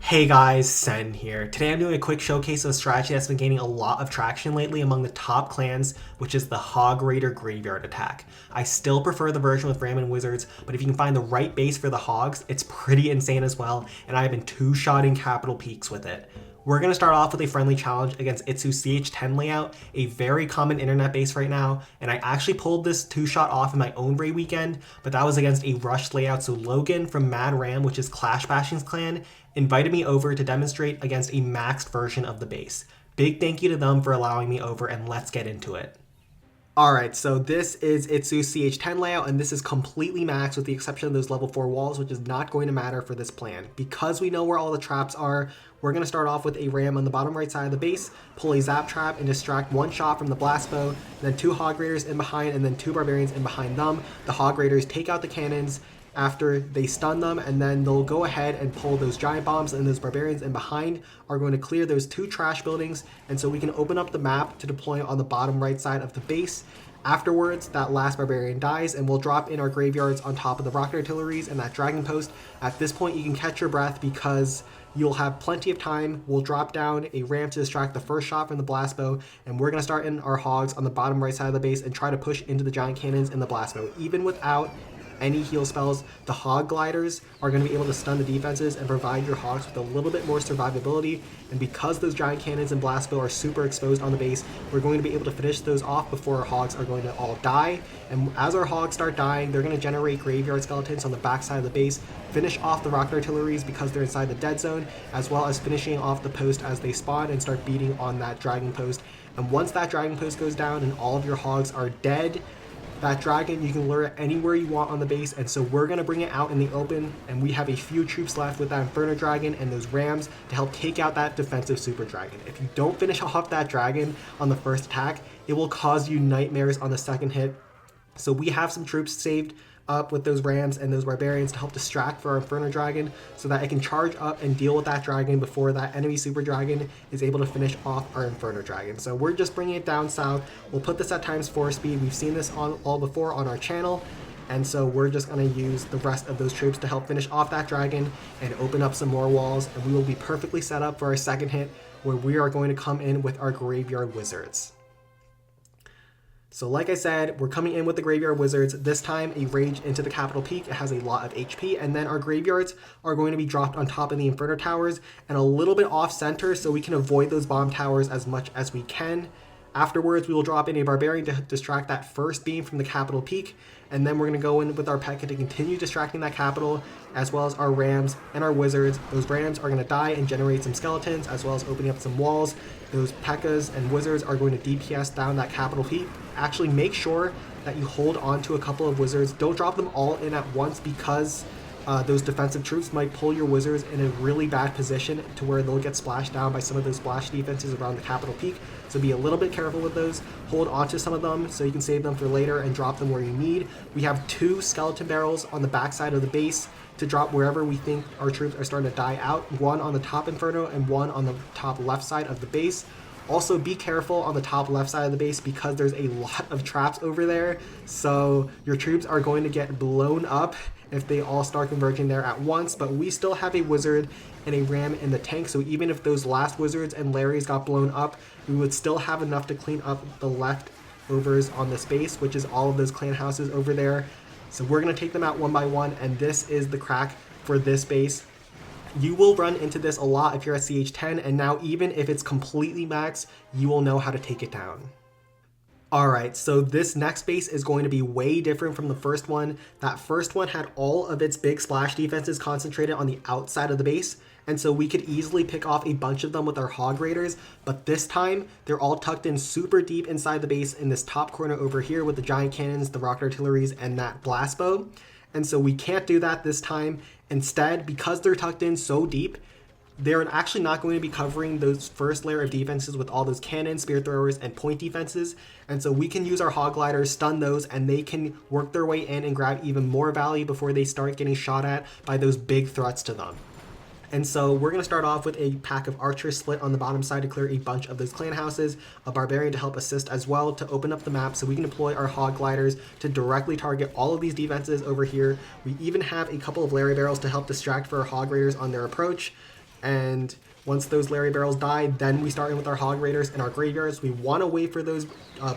Hey guys, Sen here. Today I'm doing a quick showcase of a strategy that's been gaining a lot of traction lately among the top clans, which is the Hog Raider Graveyard attack. I still prefer the version with Ram and Wizards, but if you can find the right base for the Hogs, it's pretty insane as well, and I've been two-shotting capital peaks with it. We're going to start off with a friendly challenge against Itsu CH10 layout, a very common internet base right now, and I actually pulled this two-shot off in my own raid weekend, but that was against a rushed layout, so Logan from Mad Ram, which is Clash Bashing's clan, invited me over to demonstrate against a maxed version of the base. Big thank you to them for allowing me over, and let's get into it. Alright, so this is Itsu CH10 layout, and this is completely maxed with the exception of those level 4 walls, which is not going to matter for this plan. Because we know where all the traps are, we're going to start off with a ram on the bottom right side of the base, pull a zap trap, and distract one shot from the blast bow, then two hog raiders in behind, and then two barbarians in behind them. The hog raiders take out the cannons after they stun them, and then they'll go ahead and pull those giant bombs, and those barbarians in behind are going to clear those two trash buildings, and so we can open up the map to deploy on the bottom right side of the base. Afterwards, that last barbarian dies, and we'll drop in our graveyards on top of the rocket artilleries and that dragon post. At this point, you can catch your breath because you'll have plenty of time. We'll drop down a ram to distract the first shot from the blast bow, and we're going to start in our hogs on the bottom right side of the base and try to push into the giant cannons in the blast bow. Even without any heal spells, the hog gliders are going to be able to stun the defenses and provide your hogs with a little bit more survivability. And because those giant cannons and blast bow are super exposed on the base, we're going to be able to finish those off before our hogs are going to all die. And as our hogs start dying, they're going to generate graveyard skeletons on the back side of the base, finish off the rocket artilleries because they're inside the dead zone, as well as finishing off the post as they spawn and start beating on that dragon post. And once that dragon post goes down and all of your hogs are dead, that dragon, you can lure it anywhere you want on the base, and so we're going to bring it out in the open, and we have a few troops left with that Inferno Dragon and those Rams to help take out that defensive Super Dragon. If you don't finish off that dragon on the first attack, it will cause you nightmares on the second hit. So we have some troops saved up with those Rams and those Barbarians to help distract for our Inferno Dragon so that it can charge up and deal with that dragon before that enemy Super Dragon is able to finish off our Inferno Dragon. So we're just bringing it down south. We'll put this at ×4 speed. We've seen this all before on our channel. And so we're just going to use the rest of those troops to help finish off that dragon and open up some more walls. And we will be perfectly set up for our second hit, where we are going to come in with our Graveyard Wizards. So like I said, we're coming in with the Graveyard Wizards, this time a Rage into the Capital Peak. It has a lot of HP, and then our Graveyards are going to be dropped on top of the Inferno Towers and a little bit off center so we can avoid those bomb towers as much as we can. Afterwards, we will drop in a Barbarian to distract that first beam from the Capital Peak, and then we're going to go in with our P.E.K.K.A. to continue distracting that Capital, as well as our Rams and our Wizards. Those Rams are going to die and generate some skeletons, as well as opening up some walls. Those P.E.K.K.A.s and Wizards are going to DPS down that Capital Peak. Actually, make sure that you hold on to a couple of Wizards. Don't drop them all in at once because those defensive troops might pull your Wizards in a really bad position to where they'll get splashed down by some of those splash defenses around the Capital Peak. So be a little bit careful with those. Hold on to some of them so you can save them for later and drop them where you need. We have two skeleton barrels on the backside of the base to drop wherever we think our troops are starting to die out. One on the top Inferno and one on the top left side of the base. Also, be careful on the top left side of the base because there's a lot of traps over there. So your troops are going to get blown up if they all start converging there at once. But we still have a Wizard and a Ram in the tank. So even if those last Wizards and Larrys got blown up, we would still have enough to clean up the leftovers on this base, which is all of those clan houses over there. So we're going to take them out one by one. And this is the crack for this base. You will run into this a lot if you're at CH10, and now even if it's completely maxed, you will know how to take it down. Alright, so this next base is going to be way different from the first one. That first one had all of its big splash defenses concentrated on the outside of the base, and so we could easily pick off a bunch of them with our Hog Raiders, but this time, they're all tucked in super deep inside the base in this top corner over here with the giant cannons, the rocket artilleries, and that blast bow. And so we can't do that this time. Instead, because they're tucked in so deep, they're actually not going to be covering those first layer of defenses with all those cannons, spear throwers, and point defenses. And so we can use our hog gliders, stun those, and they can work their way in and grab even more value before they start getting shot at by those big threats to them. And so we're going to start off with a pack of archers split on the bottom side to clear a bunch of those clan houses, a barbarian to help assist as well to open up the map so we can deploy our hog gliders to directly target all of these defenses over here. We even have a couple of Larry barrels to help distract for our hog raiders on their approach. And once those Larry Barrels die, then we start in with our Hog Raiders and our Graveyards. We want to wait for those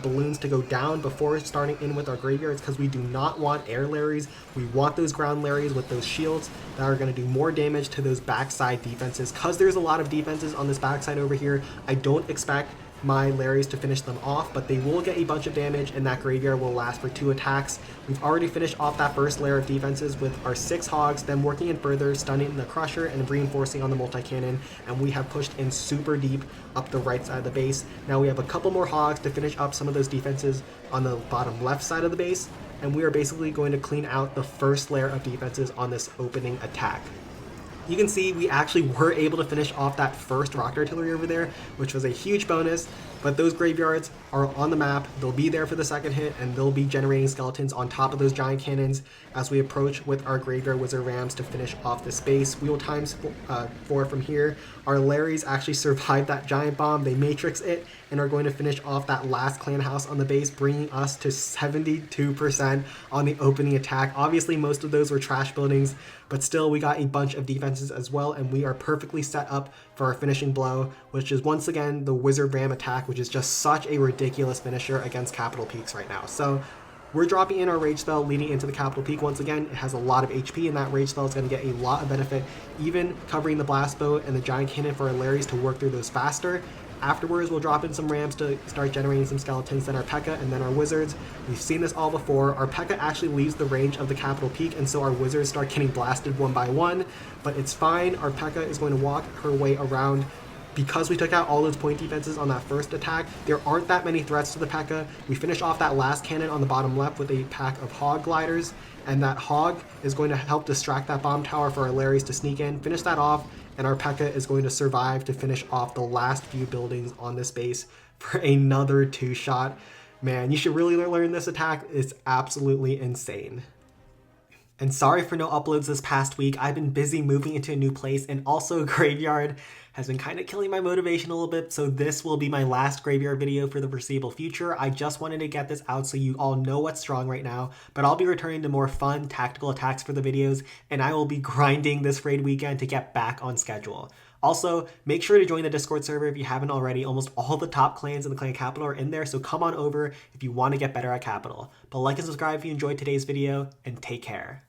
balloons to go down before starting in with our Graveyards because we do not want air Larrys. We want those ground Larrys with those shields that are going to do more damage to those backside defenses. Because there's a lot of defenses on this backside over here, I don't expect my Larrys to finish them off, but they will get a bunch of damage and that Graveyard will last for 2 attacks. We've already finished off that first layer of defenses with our 6 Hogs, then working in further, stunning the Crusher and reinforcing on the multi-cannon, and we have pushed in super deep up the right side of the base. Now we have a couple more Hogs to finish up some of those defenses on the bottom left side of the base, and we are basically going to clean out the first layer of defenses on this opening attack. You can see we actually were able to finish off that first rocket artillery over there, which was a huge bonus, but those Graveyards are on the map. They'll be there for the second hit, and they'll be generating skeletons on top of those giant cannons as we approach with our Graveyard Wizard Rams to finish off this base. Wheel times 4 from here. Our Larrys actually survived that giant bomb. They matrix it and are going to finish off that last clan house on the base, bringing us to 72% on the opening attack. Obviously, most of those were trash buildings, but still we got a bunch of defenses as well, and we are perfectly set up for our finishing blow, which is once again the Wizard Ram attack, which is just such a ridiculous finisher against Capital Peaks right now. So we're dropping in our Rage Spell leading into the Capital Peak once again. It has a lot of HP, and that Rage Spell is going to get a lot of benefit, even covering the Blast Bow and the Giant Cannon for our Larrys to work through those faster. Afterwards, we'll drop in some Rams to start generating some Skeletons, then our P.E.K.K.A, and then our Wizards. We've seen this all before. Our P.E.K.K.A actually leaves the range of the Capital Peak, and so our Wizards start getting blasted one by one, but it's fine. Our P.E.K.K.A is going to walk her way around. Because we took out all those point defenses on that first attack, there aren't that many threats to the P.E.K.K.A. We finish off that last cannon on the bottom left with a pack of Hog Gliders, and that Hog is going to help distract that bomb tower for our Larrys to sneak in, finish that off, and our P.E.K.K.A is going to survive to finish off the last few buildings on this base for another 2-shot. Man, you should really learn this attack. It's absolutely insane. And sorry for no uploads this past week. I've been busy moving into a new place, and also Graveyard has been kind of killing my motivation a little bit, so this will be my last Graveyard video for the foreseeable future. I just wanted to get this out so you all know what's strong right now, but I'll be returning to more fun tactical attacks for the videos, and I will be grinding this raid weekend to get back on schedule. Also, make sure to join the Discord server if you haven't already. Almost all the top clans in the clan capital are in there, so come on over if you want to get better at capital. But like and subscribe if you enjoyed today's video, and take care.